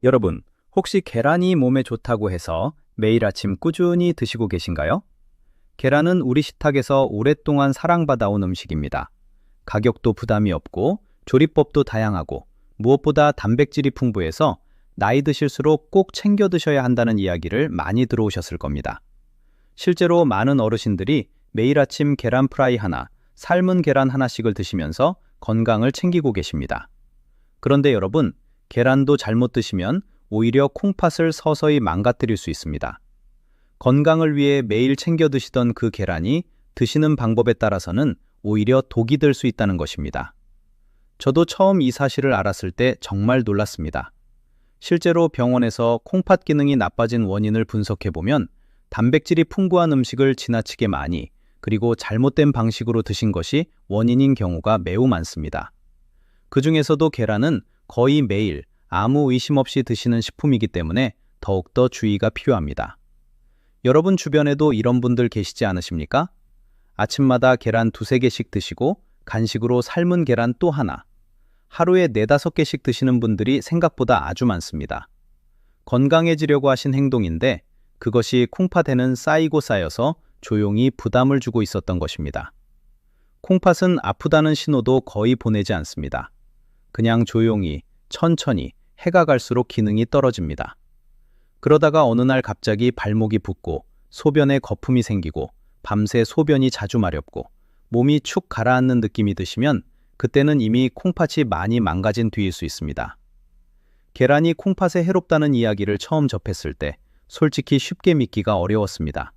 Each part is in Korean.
여러분, 혹시 계란이 몸에 좋다고 해서 매일 아침 꾸준히 드시고 계신가요? 계란은 우리 식탁에서 오랫동안 사랑받아온 음식입니다. 가격도 부담이 없고 조리법도 다양하고 무엇보다 단백질이 풍부해서 나이 드실수록 꼭 챙겨 드셔야 한다는 이야기를 많이 들어오셨을 겁니다. 실제로 많은 어르신들이 매일 아침 계란 프라이 하나, 삶은 계란 하나씩을 드시면서 건강을 챙기고 계십니다. 그런데 여러분, 계란도 잘못 드시면 오히려 콩팥을 서서히 망가뜨릴 수 있습니다. 건강을 위해 매일 챙겨 드시던 그 계란이 드시는 방법에 따라서는 오히려 독이 될 수 있다는 것입니다. 저도 처음 이 사실을 알았을 때 정말 놀랐습니다. 실제로 병원에서 콩팥 기능이 나빠진 원인을 분석해보면 단백질이 풍부한 음식을 지나치게 많이 그리고 잘못된 방식으로 드신 것이 원인인 경우가 매우 많습니다. 그 중에서도 계란은 거의 매일 아무 의심 없이 드시는 식품이기 때문에 더욱더 주의가 필요합니다. 여러분 주변에도 이런 분들 계시지 않으십니까? 아침마다 계란 두세 개씩 드시고 간식으로 삶은 계란 또 하나, 하루에 4~5개씩 드시는 분들이 생각보다 아주 많습니다. 건강해지려고 하신 행동인데 그것이 콩팥에는 쌓이고 쌓여서 조용히 부담을 주고 있었던 것입니다. 콩팥은 아프다는 신호도 거의 보내지 않습니다. 그냥 조용히, 천천히 해가 갈수록 기능이 떨어집니다. 그러다가 어느 날 갑자기 발목이 붓고 소변에 거품이 생기고 밤새 소변이 자주 마렵고 몸이 축 가라앉는 느낌이 드시면 그때는 이미 콩팥이 많이 망가진 뒤일 수 있습니다. 계란이 콩팥에 해롭다는 이야기를 처음 접했을 때 솔직히 쉽게 믿기가 어려웠습니다.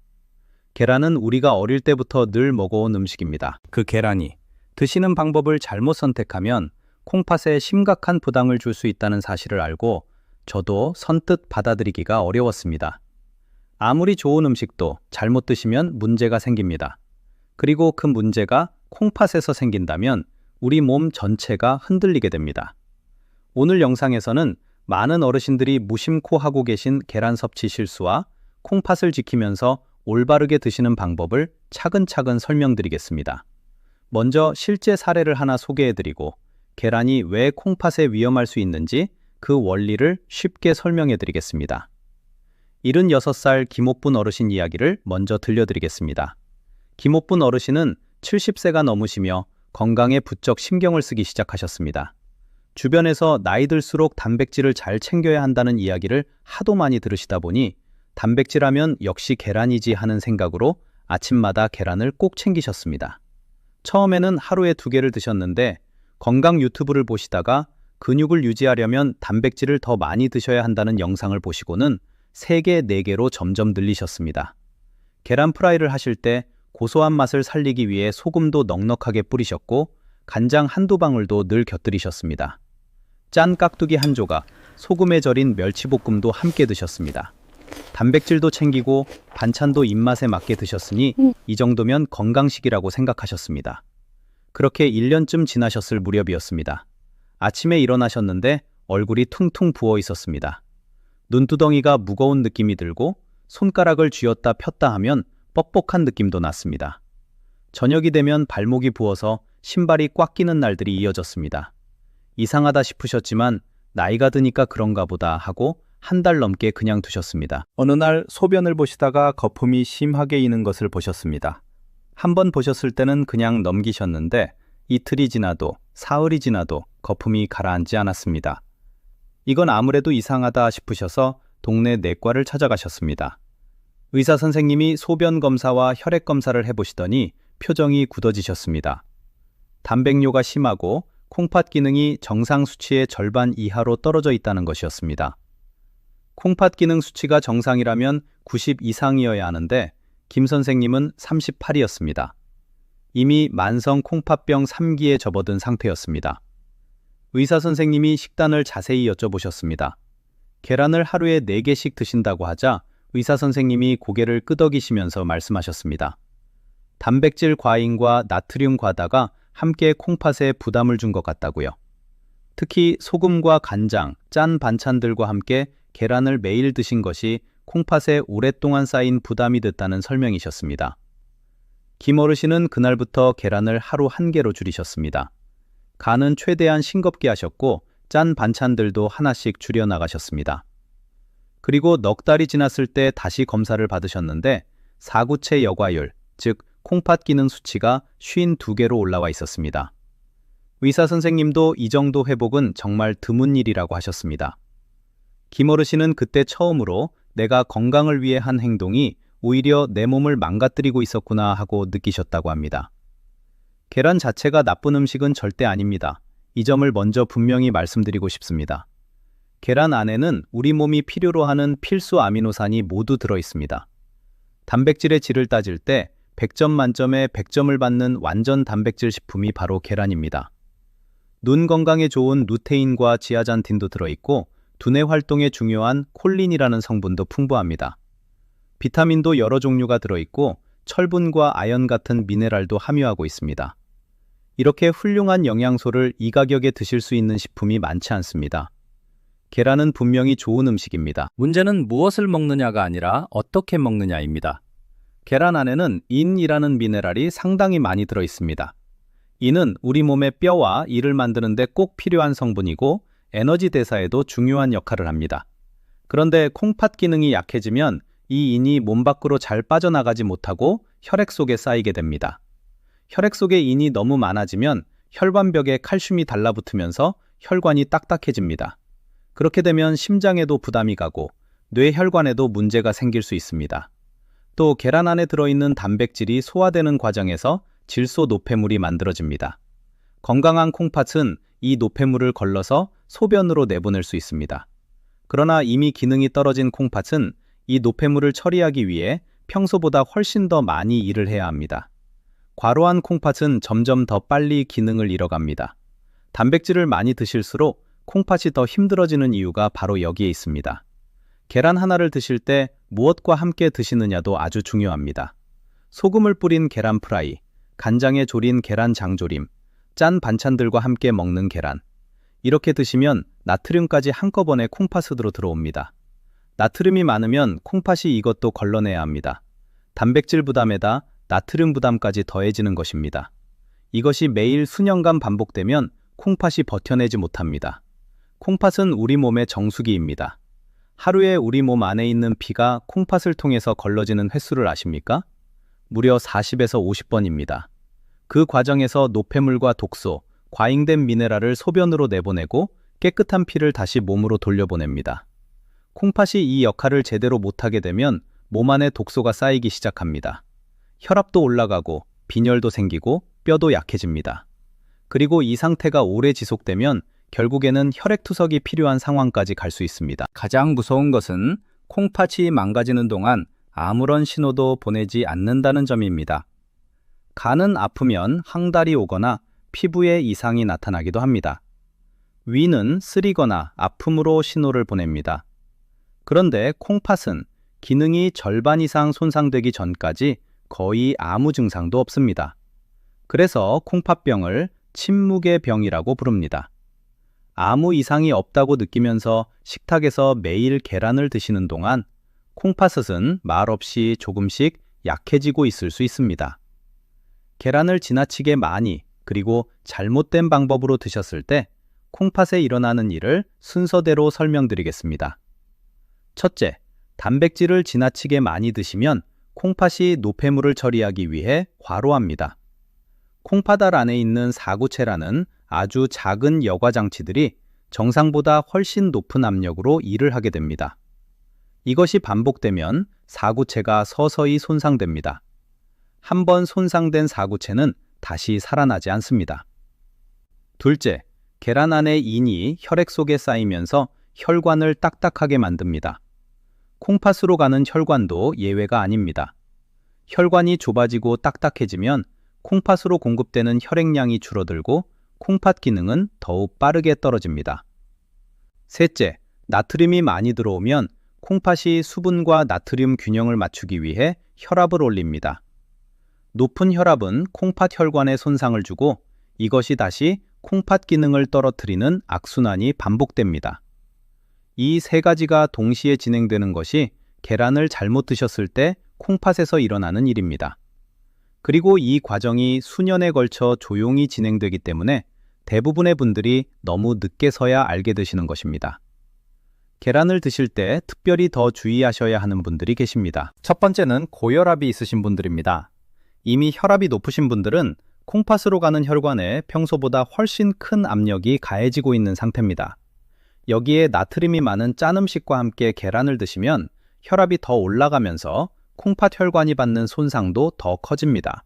계란은 우리가 어릴 때부터 늘 먹어온 음식입니다. 그 계란이 드시는 방법을 잘못 선택하면 콩팥에 심각한 부담을 줄 수 있다는 사실을 알고 저도 선뜻 받아들이기가 어려웠습니다. 아무리 좋은 음식도 잘못 드시면 문제가 생깁니다. 그리고 그 문제가 콩팥에서 생긴다면 우리 몸 전체가 흔들리게 됩니다. 오늘 영상에서는 많은 어르신들이 무심코 하고 계신 계란 섭취 실수와 콩팥을 지키면서 올바르게 드시는 방법을 차근차근 설명드리겠습니다. 먼저 실제 사례를 하나 소개해드리고 계란이 왜 콩팥에 위험할 수 있는지 그 원리를 쉽게 설명해드리겠습니다. 76살 김옥분 어르신 이야기를 먼저 들려드리겠습니다. 김옥분 어르신은 70세가 넘으시며 건강에 부쩍 신경을 쓰기 시작하셨습니다. 주변에서 나이 들수록 단백질을 잘 챙겨야 한다는 이야기를 하도 많이 들으시다 보니 단백질하면 역시 계란이지 하는 생각으로 아침마다 계란을 꼭 챙기셨습니다. 처음에는 하루에 2개를 드셨는데 건강 유튜브를 보시다가 근육을 유지하려면 단백질을 더 많이 드셔야 한다는 영상을 보시고는 3개, 4개로 점점 늘리셨습니다. 계란 프라이를 하실 때 고소한 맛을 살리기 위해 소금도 넉넉하게 뿌리셨고 간장 한두 방울도 늘 곁들이셨습니다. 짠 깍두기 한 조각, 소금에 절인 멸치볶음도 함께 드셨습니다. 단백질도 챙기고 반찬도 입맛에 맞게 드셨으니 이 정도면 건강식이라고 생각하셨습니다. 그렇게 1년쯤 지나셨을 무렵이었습니다. 아침에 일어나셨는데 얼굴이 퉁퉁 부어 있었습니다. 눈두덩이가 무거운 느낌이 들고 손가락을 쥐었다 폈다 하면 뻑뻑한 느낌도 났습니다. 저녁이 되면 발목이 부어서 신발이 꽉 끼는 날들이 이어졌습니다. 이상하다 싶으셨지만 나이가 드니까 그런가 보다 하고 한 달 넘게 그냥 두셨습니다. 어느 날 소변을 보시다가 거품이 심하게 이는 것을 보셨습니다. 한번 보셨을 때는 그냥 넘기셨는데 이틀이 지나도 사흘이 지나도 거품이 가라앉지 않았습니다. 이건 아무래도 이상하다 싶으셔서 동네 내과를 찾아가셨습니다. 의사 선생님이 소변 검사와 혈액 검사를 해보시더니 표정이 굳어지셨습니다. 단백뇨가 심하고 콩팥 기능이 정상 수치의 절반 이하로 떨어져 있다는 것이었습니다. 콩팥 기능 수치가 정상이라면 90 이상이어야 하는데 김 선생님은 38이었습니다. 이미 만성 콩팥병 3기에 접어든 상태였습니다. 의사 선생님이 식단을 자세히 여쭤보셨습니다. 계란을 하루에 4개씩 드신다고 하자 의사 선생님이 고개를 끄덕이시면서 말씀하셨습니다. 단백질 과잉과 나트륨 과다가 함께 콩팥에 부담을 준 것 같다고요. 특히 소금과 간장, 짠 반찬들과 함께 계란을 매일 드신 것이 콩팥에 오랫동안 쌓인 부담이 됐다는 설명이셨습니다. 김 어르신은 그날부터 계란을 하루 1개로 줄이셨습니다. 간은 최대한 싱겁게 하셨고 짠 반찬들도 하나씩 줄여나가셨습니다. 그리고 넉 달이 지났을 때 다시 검사를 받으셨는데 사구체 여과율, 즉 콩팥 기능 수치가 52개로 올라와 있었습니다. 의사 선생님도 이 정도 회복은 정말 드문 일이라고 하셨습니다. 김어르신은 그때 처음으로 내가 건강을 위해 한 행동이 오히려 내 몸을 망가뜨리고 있었구나 하고 느끼셨다고 합니다. 계란 자체가 나쁜 음식은 절대 아닙니다. 이 점을 먼저 분명히 말씀드리고 싶습니다. 계란 안에는 우리 몸이 필요로 하는 필수 아미노산이 모두 들어 있습니다. 단백질의 질을 따질 때 100점 만점에 100점을 받는 완전 단백질 식품이 바로 계란입니다. 눈 건강에 좋은 루테인과 지아잔틴도 들어있고 두뇌 활동에 중요한 콜린이라는 성분도 풍부합니다. 비타민도 여러 종류가 들어있고 철분과 아연 같은 미네랄도 함유하고 있습니다. 이렇게 훌륭한 영양소를 이 가격에 드실 수 있는 식품이 많지 않습니다. 계란은 분명히 좋은 음식입니다. 문제는 무엇을 먹느냐가 아니라 어떻게 먹느냐입니다. 계란 안에는 인이라는 미네랄이 상당히 많이 들어 있습니다. 인은 우리 몸의 뼈와 이를 만드는 데 꼭 필요한 성분이고 에너지 대사에도 중요한 역할을 합니다. 그런데 콩팥 기능이 약해지면 이 인이 몸 밖으로 잘 빠져나가지 못하고 혈액 속에 쌓이게 됩니다. 혈액 속에 인이 너무 많아지면 혈관벽에 칼슘이 달라붙으면서 혈관이 딱딱해집니다. 그렇게 되면 심장에도 부담이 가고 뇌혈관에도 문제가 생길 수 있습니다. 또 계란 안에 들어있는 단백질이 소화되는 과정에서 질소 노폐물이 만들어집니다. 건강한 콩팥은 이 노폐물을 걸러서 소변으로 내보낼 수 있습니다. 그러나 이미 기능이 떨어진 콩팥은 이 노폐물을 처리하기 위해 평소보다 훨씬 더 많이 일을 해야 합니다. 과로한 콩팥은 점점 더 빨리 기능을 잃어갑니다. 단백질을 많이 드실수록 콩팥이 더 힘들어지는 이유가 바로 여기에 있습니다. 계란 하나를 드실 때 무엇과 함께 드시느냐도 아주 중요합니다. 소금을 뿌린 계란 프라이, 간장에 졸인 계란 장조림, 짠 반찬들과 함께 먹는 계란. 이렇게 드시면 나트륨까지 한꺼번에 콩팥으로 들어옵니다. 나트륨이 많으면 콩팥이 이것도 걸러내야 합니다. 단백질 부담에다 나트륨 부담까지 더해지는 것입니다. 이것이 매일 수년간 반복되면 콩팥이 버텨내지 못합니다. 콩팥은 우리 몸의 정수기입니다. 하루에 우리 몸 안에 있는 피가 콩팥을 통해서 걸러지는 횟수를 아십니까? 무려 40에서 50번입니다. 그 과정에서 노폐물과 독소, 과잉된 미네랄을 소변으로 내보내고 깨끗한 피를 다시 몸으로 돌려보냅니다. 콩팥이 이 역할을 제대로 못하게 되면 몸 안에 독소가 쌓이기 시작합니다. 혈압도 올라가고 빈혈도 생기고 뼈도 약해집니다. 그리고 이 상태가 오래 지속되면 결국에는 혈액투석이 필요한 상황까지 갈 수 있습니다. 가장 무서운 것은 콩팥이 망가지는 동안 아무런 신호도 보내지 않는다는 점입니다. 간은 아프면 항달이 오거나 피부에 이상이 나타나기도 합니다. 위는 쓰리거나 아픔으로 신호를 보냅니다. 그런데 콩팥은 기능이 절반 이상 손상되기 전까지 거의 아무 증상도 없습니다. 그래서 콩팥병을 침묵의 병이라고 부릅니다. 아무 이상이 없다고 느끼면서 식탁에서 매일 계란을 드시는 동안 콩팥은 말없이 조금씩 약해지고 있을 수 있습니다. 계란을 지나치게 많이 그리고 잘못된 방법으로 드셨을 때 콩팥에 일어나는 일을 순서대로 설명드리겠습니다. 첫째, 단백질을 지나치게 많이 드시면 콩팥이 노폐물을 처리하기 위해 과로합니다. 콩팥알 안에 있는 사구체라는 아주 작은 여과 장치들이 정상보다 훨씬 높은 압력으로 일을 하게 됩니다. 이것이 반복되면 사구체가 서서히 손상됩니다. 한번 손상된 사구체는 다시 살아나지 않습니다. 둘째, 계란 안에 인이 혈액 속에 쌓이면서 혈관을 딱딱하게 만듭니다. 콩팥으로 가는 혈관도 예외가 아닙니다. 혈관이 좁아지고 딱딱해지면 콩팥으로 공급되는 혈액량이 줄어들고 콩팥 기능은 더욱 빠르게 떨어집니다. 셋째, 나트륨이 많이 들어오면 콩팥이 수분과 나트륨 균형을 맞추기 위해 혈압을 올립니다. 높은 혈압은 콩팥 혈관에 손상을 주고 이것이 다시 콩팥 기능을 떨어뜨리는 악순환이 반복됩니다. 이 세 가지가 동시에 진행되는 것이 계란을 잘못 드셨을 때 콩팥에서 일어나는 일입니다. 그리고 이 과정이 수년에 걸쳐 조용히 진행되기 때문에 대부분의 분들이 너무 늦게서야 알게 되시는 것입니다. 계란을 드실 때 특별히 더 주의하셔야 하는 분들이 계십니다. 첫 번째는 고혈압이 있으신 분들입니다. 이미 혈압이 높으신 분들은 콩팥으로 가는 혈관에 평소보다 훨씬 큰 압력이 가해지고 있는 상태입니다. 여기에 나트륨이 많은 짠 음식과 함께 계란을 드시면 혈압이 더 올라가면서 콩팥 혈관이 받는 손상도 더 커집니다.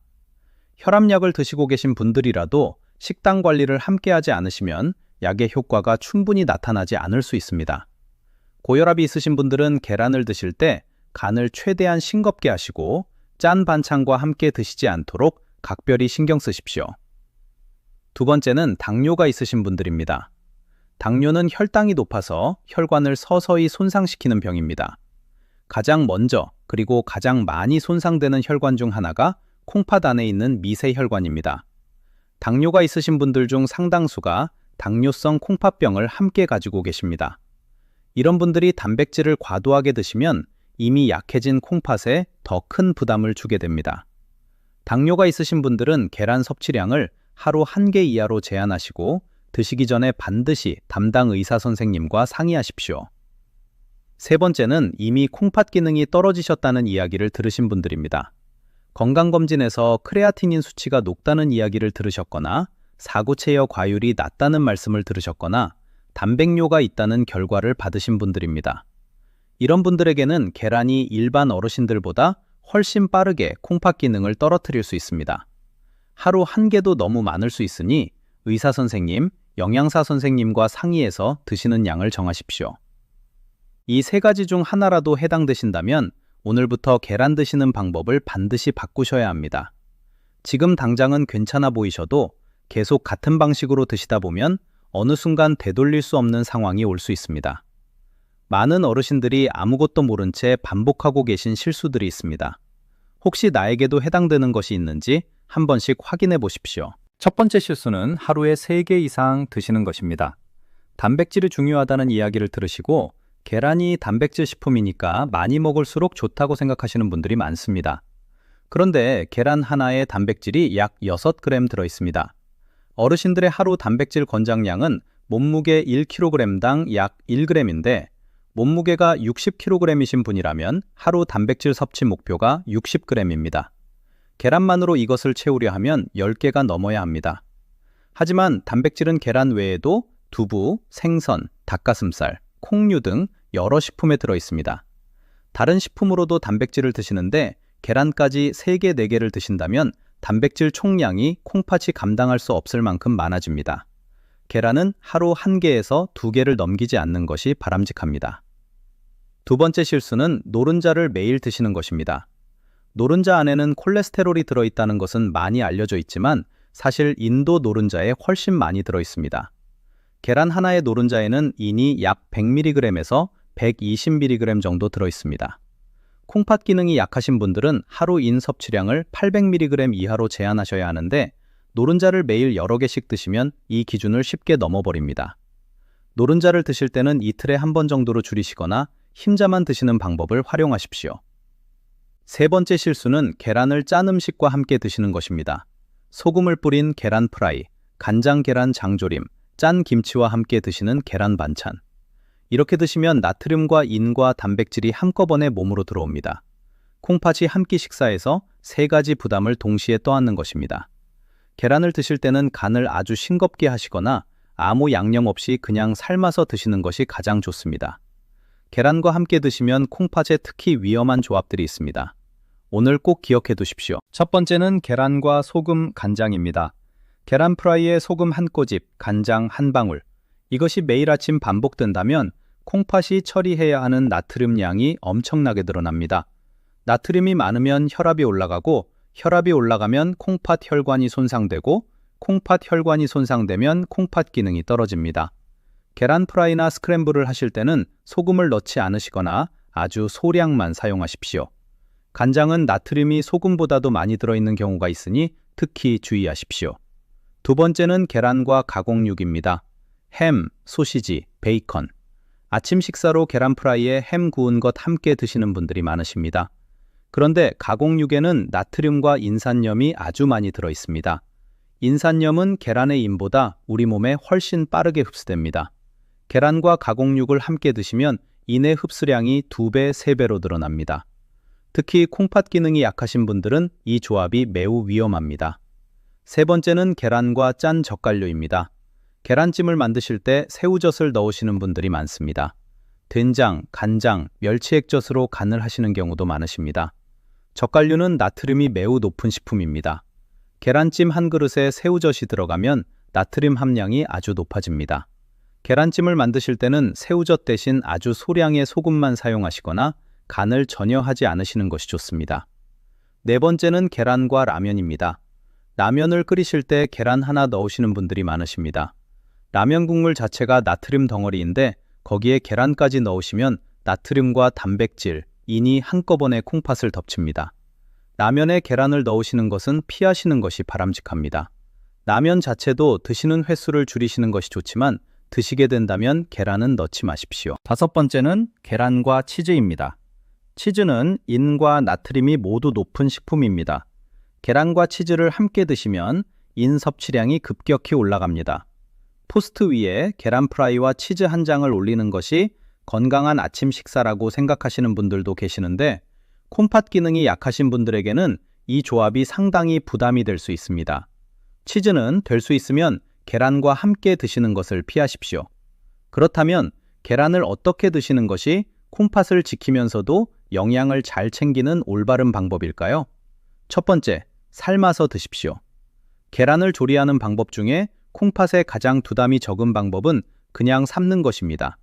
혈압약을 드시고 계신 분들이라도 식단 관리를 함께 하지 않으시면 약의 효과가 충분히 나타나지 않을 수 있습니다. 고혈압이 있으신 분들은 계란을 드실 때 간을 최대한 싱겁게 하시고 짠 반찬과 함께 드시지 않도록 각별히 신경 쓰십시오. 두 번째는 당뇨가 있으신 분들입니다. 당뇨는 혈당이 높아서 혈관을 서서히 손상시키는 병입니다. 가장 먼저 그리고 가장 많이 손상되는 혈관 중 하나가 콩팥 안에 있는 미세혈관입니다. 당뇨가 있으신 분들 중 상당수가 당뇨성 콩팥병을 함께 가지고 계십니다. 이런 분들이 단백질을 과도하게 드시면 이미 약해진 콩팥에 더 큰 부담을 주게 됩니다. 당뇨가 있으신 분들은 계란 섭취량을 하루 1개 이하로 제한하시고 드시기 전에 반드시 담당 의사 선생님과 상의하십시오. 세 번째는 이미 콩팥 기능이 떨어지셨다는 이야기를 들으신 분들입니다. 건강검진에서 크레아티닌 수치가 높다는 이야기를 들으셨거나 사구체여 과율이 낮다는 말씀을 들으셨거나 단백뇨가 있다는 결과를 받으신 분들입니다. 이런 분들에게는 계란이 일반 어르신들보다 훨씬 빠르게 콩팥 기능을 떨어뜨릴 수 있습니다. 하루 1개도 너무 많을 수 있으니 의사 선생님, 영양사 선생님과 상의해서 드시는 양을 정하십시오. 이 3가지 중 하나라도 해당되신다면 오늘부터 계란 드시는 방법을 반드시 바꾸셔야 합니다. 지금 당장은 괜찮아 보이셔도 계속 같은 방식으로 드시다 보면 어느 순간 되돌릴 수 없는 상황이 올 수 있습니다. 많은 어르신들이 아무것도 모른 채 반복하고 계신 실수들이 있습니다. 혹시 나에게도 해당되는 것이 있는지 한 번씩 확인해 보십시오. 첫 번째 실수는 하루에 3개 이상 드시는 것입니다. 단백질이 중요하다는 이야기를 들으시고 계란이 단백질 식품이니까 많이 먹을수록 좋다고 생각하시는 분들이 많습니다. 그런데 계란 하나에 단백질이 약 6g 들어있습니다. 어르신들의 하루 단백질 권장량은 몸무게 1kg당 약 1g인데 몸무게가 60kg이신 분이라면 하루 단백질 섭취 목표가 60g입니다. 계란만으로 이것을 채우려 하면 10개가 넘어야 합니다. 하지만 단백질은 계란 외에도 두부, 생선, 닭가슴살, 콩류 등 여러 식품에 들어있습니다. 다른 식품으로도 단백질을 드시는데 계란까지 3개, 4개를 드신다면 단백질 총량이 콩팥이 감당할 수 없을 만큼 많아집니다. 계란은 하루 1개에서 2개를 넘기지 않는 것이 바람직합니다. 두 번째 실수는 노른자를 매일 드시는 것입니다. 노른자 안에는 콜레스테롤이 들어있다는 것은 많이 알려져 있지만 사실 인도 노른자에 훨씬 많이 들어있습니다. 계란 하나의 노른자에는 인이 약 100mg에서 120mg 정도 들어있습니다. 콩팥 기능이 약하신 분들은 하루 인 섭취량을 800mg 이하로 제한하셔야 하는데 노른자를 매일 여러 개씩 드시면 이 기준을 쉽게 넘어버립니다. 노른자를 드실 때는 이틀에 1번 정도로 줄이시거나 흰자만 드시는 방법을 활용하십시오. 세 번째 실수는 계란을 짠 음식과 함께 드시는 것입니다. 소금을 뿌린 계란 프라이, 간장 계란 장조림, 짠 김치와 함께 드시는 계란 반찬. 이렇게 드시면 나트륨과 인과 단백질이 한꺼번에 몸으로 들어옵니다. 콩팥이 한 끼 식사에서 3가지 부담을 동시에 떠안는 것입니다. 계란을 드실 때는 간을 아주 싱겁게 하시거나 아무 양념 없이 그냥 삶아서 드시는 것이 가장 좋습니다. 계란과 함께 드시면 콩팥에 특히 위험한 조합들이 있습니다. 오늘 꼭 기억해 두십시오. 첫 번째는 계란과 소금, 간장입니다. 계란 프라이에 소금 1꼬집, 간장 1방울. 이것이 매일 아침 반복된다면 콩팥이 처리해야 하는 나트륨 양이 엄청나게 늘어납니다. 나트륨이 많으면 혈압이 올라가고 혈압이 올라가면 콩팥 혈관이 손상되고 콩팥 혈관이 손상되면 콩팥 기능이 떨어집니다. 계란 프라이나 스크램블을 하실 때는 소금을 넣지 않으시거나 아주 소량만 사용하십시오. 간장은 나트륨이 소금보다도 많이 들어있는 경우가 있으니 특히 주의하십시오. 두 번째는 계란과 가공육입니다. 햄, 소시지, 베이컨. 아침 식사로 계란 프라이에 햄 구운 것 함께 드시는 분들이 많으십니다. 그런데 가공육에는 나트륨과 인산염이 아주 많이 들어있습니다. 인산염은 계란의 인보다 우리 몸에 훨씬 빠르게 흡수됩니다. 계란과 가공육을 함께 드시면 이내 흡수량이 2배, 3배로 늘어납니다. 특히 콩팥 기능이 약하신 분들은 이 조합이 매우 위험합니다. 세 번째는 계란과 짠 젓갈류입니다. 계란찜을 만드실 때 새우젓을 넣으시는 분들이 많습니다. 된장, 간장, 멸치액젓으로 간을 하시는 경우도 많으십니다. 젓갈류는 나트륨이 매우 높은 식품입니다. 계란찜 한 그릇에 새우젓이 들어가면 나트륨 함량이 아주 높아집니다. 계란찜을 만드실 때는 새우젓 대신 아주 소량의 소금만 사용하시거나 간을 전혀 하지 않으시는 것이 좋습니다. 네 번째는 계란과 라면입니다. 라면을 끓이실 때 계란 하나 넣으시는 분들이 많으십니다. 라면 국물 자체가 나트륨 덩어리인데 거기에 계란까지 넣으시면 나트륨과 단백질, 인이 한꺼번에 콩팥을 덮칩니다. 라면에 계란을 넣으시는 것은 피하시는 것이 바람직합니다. 라면 자체도 드시는 횟수를 줄이시는 것이 좋지만 드시게 된다면 계란은 넣지 마십시오. 다섯 번째는 계란과 치즈입니다. 치즈는 인과 나트륨이 모두 높은 식품입니다. 계란과 치즈를 함께 드시면 인 섭취량이 급격히 올라갑니다. 토스트 위에 계란 프라이와 치즈 한 장을 올리는 것이 건강한 아침 식사라고 생각하시는 분들도 계시는데 콩팥 기능이 약하신 분들에게는 이 조합이 상당히 부담이 될 수 있습니다. 치즈는 될 수 있으면 계란과 함께 드시는 것을 피하십시오. 그렇다면 계란을 어떻게 드시는 것이 콩팥을 지키면서도 영양을 잘 챙기는 올바른 방법일까요? 첫 번째, 삶아서 드십시오. 계란을 조리하는 방법 중에 콩팥에 가장 부담이 적은 방법은 그냥 삶는 것입니다.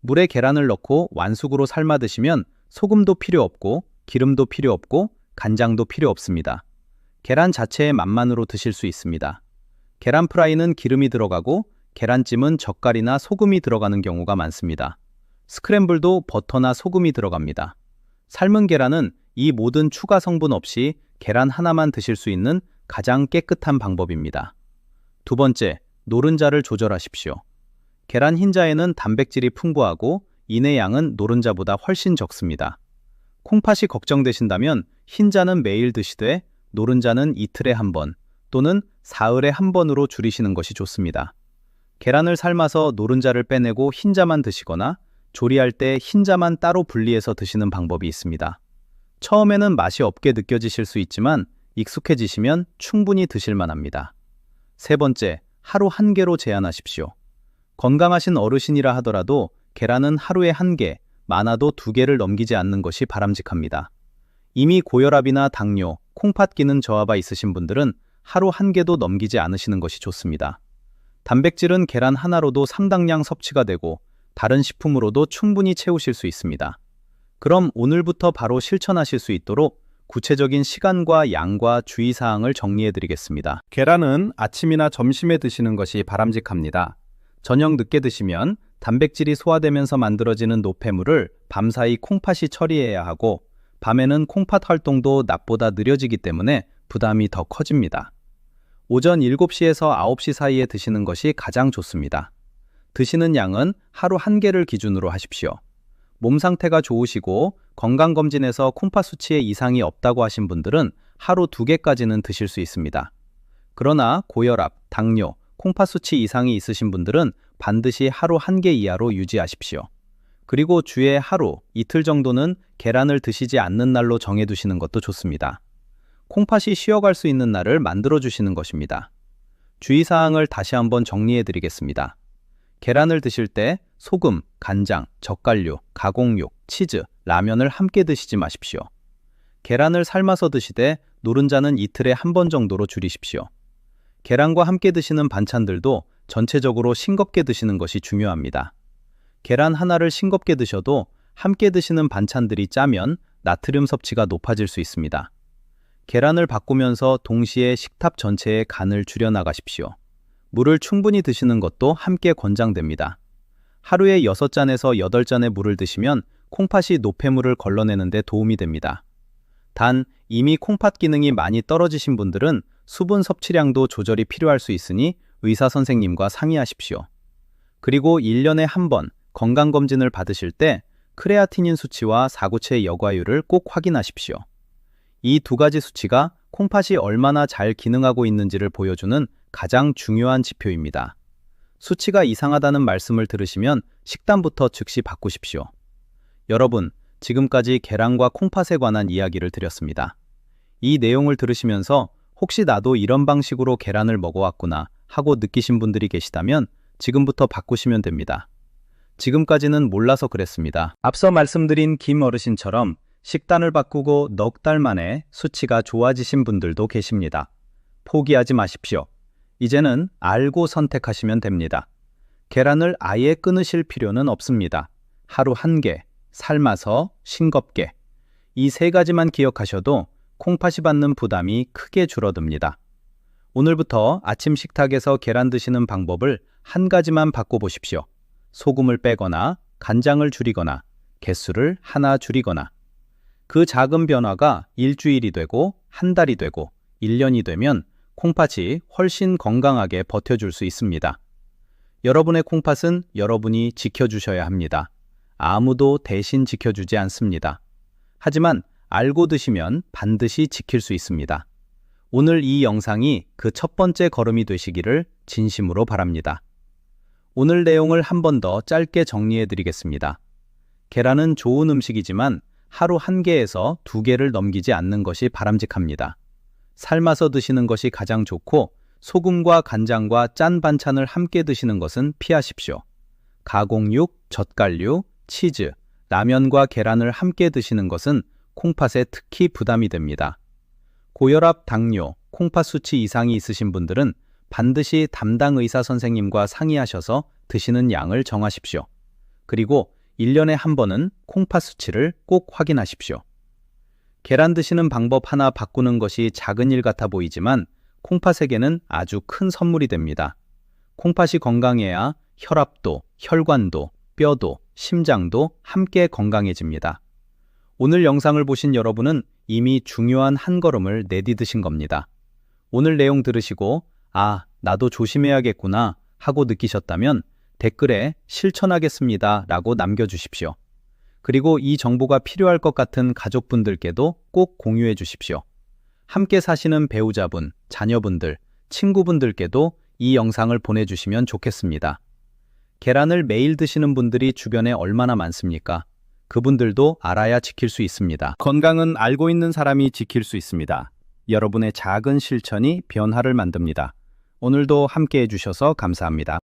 물에 계란을 넣고 완숙으로 삶아 드시면 소금도 필요 없고 기름도 필요 없고 간장도 필요 없습니다. 계란 자체의 맛만으로 드실 수 있습니다. 계란 프라이는 기름이 들어가고 계란찜은 젓갈이나 소금이 들어가는 경우가 많습니다. 스크램블도 버터나 소금이 들어갑니다. 삶은 계란은 이 모든 추가 성분 없이 계란 하나만 드실 수 있는 가장 깨끗한 방법입니다. 두 번째, 노른자를 조절하십시오. 계란 흰자에는 단백질이 풍부하고 인의 양은 노른자보다 훨씬 적습니다. 콩팥이 걱정되신다면 흰자는 매일 드시되 노른자는 이틀에 한 번 또는 사흘에 한 번으로 줄이시는 것이 좋습니다. 계란을 삶아서 노른자를 빼내고 흰자만 드시거나 조리할 때 흰자만 따로 분리해서 드시는 방법이 있습니다. 처음에는 맛이 없게 느껴지실 수 있지만 익숙해지시면 충분히 드실 만합니다. 세 번째, 하루 한 개로 제한하십시오. 건강하신 어르신이라 하더라도 계란은 하루에 한 개, 많아도 2개를 넘기지 않는 것이 바람직합니다. 이미 고혈압이나 당뇨, 콩팥 기능 저하가 있으신 분들은 하루 한 개도 넘기지 않으시는 것이 좋습니다. 단백질은 계란 하나로도 상당량 섭취가 되고 다른 식품으로도 충분히 채우실 수 있습니다. 그럼 오늘부터 바로 실천하실 수 있도록 구체적인 시간과 양과 주의사항을 정리해드리겠습니다. 계란은 아침이나 점심에 드시는 것이 바람직합니다. 저녁 늦게 드시면 단백질이 소화되면서 만들어지는 노폐물을 밤사이 콩팥이 처리해야 하고 밤에는 콩팥 활동도 낮보다 느려지기 때문에 부담이 더 커집니다. 오전 7시에서 9시 사이에 드시는 것이 가장 좋습니다. 드시는 양은 하루 한 개를 기준으로 하십시오. 몸 상태가 좋으시고 건강검진에서 콩팥 수치에 이상이 없다고 하신 분들은 하루 2개까지는 드실 수 있습니다. 그러나 고혈압, 당뇨, 콩팥 수치 이상이 있으신 분들은 반드시 하루 한 개 이하로 유지하십시오. 그리고 주에 하루, 이틀 정도는 계란을 드시지 않는 날로 정해두시는 것도 좋습니다. 콩팥이 쉬어갈 수 있는 날을 만들어주시는 것입니다. 주의사항을 다시 한번 정리해드리겠습니다. 계란을 드실 때 소금, 간장, 젓갈류, 가공육, 치즈, 라면을 함께 드시지 마십시오. 계란을 삶아서 드시되 노른자는 이틀에 한 번 정도로 줄이십시오. 계란과 함께 드시는 반찬들도 전체적으로 싱겁게 드시는 것이 중요합니다. 계란 하나를 싱겁게 드셔도 함께 드시는 반찬들이 짜면 나트륨 섭취가 높아질 수 있습니다. 계란을 바꾸면서 동시에 식탑 전체의 간을 줄여나가십시오. 물을 충분히 드시는 것도 함께 권장됩니다. 하루에 6잔에서 8잔의 물을 드시면 콩팥이 노폐물을 걸러내는 데 도움이 됩니다. 단, 이미 콩팥 기능이 많이 떨어지신 분들은 수분 섭취량도 조절이 필요할 수 있으니 의사 선생님과 상의하십시오. 그리고 1년에 한 번 건강검진을 받으실 때 크레아티닌 수치와 사구체 여과율을 꼭 확인하십시오. 이 두 가지 수치가 콩팥이 얼마나 잘 기능하고 있는지를 보여주는 가장 중요한 지표입니다. 수치가 이상하다는 말씀을 들으시면 식단부터 즉시 바꾸십시오. 여러분, 지금까지 계란과 콩팥에 관한 이야기를 드렸습니다. 이 내용을 들으시면서 혹시 나도 이런 방식으로 계란을 먹어왔구나 하고 느끼신 분들이 계시다면 지금부터 바꾸시면 됩니다. 지금까지는 몰라서 그랬습니다. 앞서 말씀드린 김 어르신처럼 식단을 바꾸고 넉 달 만에 수치가 좋아지신 분들도 계십니다. 포기하지 마십시오. 이제는 알고 선택하시면 됩니다. 계란을 아예 끊으실 필요는 없습니다. 하루 1개, 삶아서 싱겁게. 이 3가지만 기억하셔도 콩팥이 받는 부담이 크게 줄어듭니다. 오늘부터 아침 식탁에서 계란 드시는 방법을 한 가지만 바꿔보십시오. 소금을 빼거나 간장을 줄이거나 개수를 하나 줄이거나. 그 작은 변화가 일주일이 되고 한 달이 되고 1년이 되면 콩팥이 훨씬 건강하게 버텨줄 수 있습니다. 여러분의 콩팥은 여러분이 지켜주셔야 합니다. 아무도 대신 지켜주지 않습니다. 하지만 알고 드시면 반드시 지킬 수 있습니다. 오늘 이 영상이 그 첫 번째 걸음이 되시기를 진심으로 바랍니다. 오늘 내용을 한 번 더 짧게 정리해 드리겠습니다. 계란은 좋은 음식이지만 하루 1개에서 2개를 넘기지 않는 것이 바람직합니다. 삶아서 드시는 것이 가장 좋고 소금과 간장과 짠 반찬을 함께 드시는 것은 피하십시오. 가공육, 젓갈류, 치즈, 라면과 계란을 함께 드시는 것은 콩팥에 특히 부담이 됩니다. 고혈압, 당뇨, 콩팥 수치 이상이 있으신 분들은 반드시 담당 의사 선생님과 상의하셔서 드시는 양을 정하십시오. 그리고 1년에 한 번은 콩팥 수치를 꼭 확인하십시오. 계란 드시는 방법 하나 바꾸는 것이 작은 일 같아 보이지만 콩팥에게는 아주 큰 선물이 됩니다. 콩팥이 건강해야 혈압도, 혈관도, 뼈도, 심장도 함께 건강해집니다. 오늘 영상을 보신 여러분은 이미 중요한 한 걸음을 내디드신 겁니다. 오늘 내용 들으시고 아, 나도 조심해야겠구나 하고 느끼셨다면 댓글에 실천하겠습니다 라고 남겨주십시오. 그리고 이 정보가 필요할 것 같은 가족분들께도 꼭 공유해 주십시오. 함께 사시는 배우자분, 자녀분들, 친구분들께도 이 영상을 보내주시면 좋겠습니다. 계란을 매일 드시는 분들이 주변에 얼마나 많습니까? 그분들도 알아야 지킬 수 있습니다. 건강은 알고 있는 사람이 지킬 수 있습니다. 여러분의 작은 실천이 변화를 만듭니다. 오늘도 함께 해주셔서 감사합니다.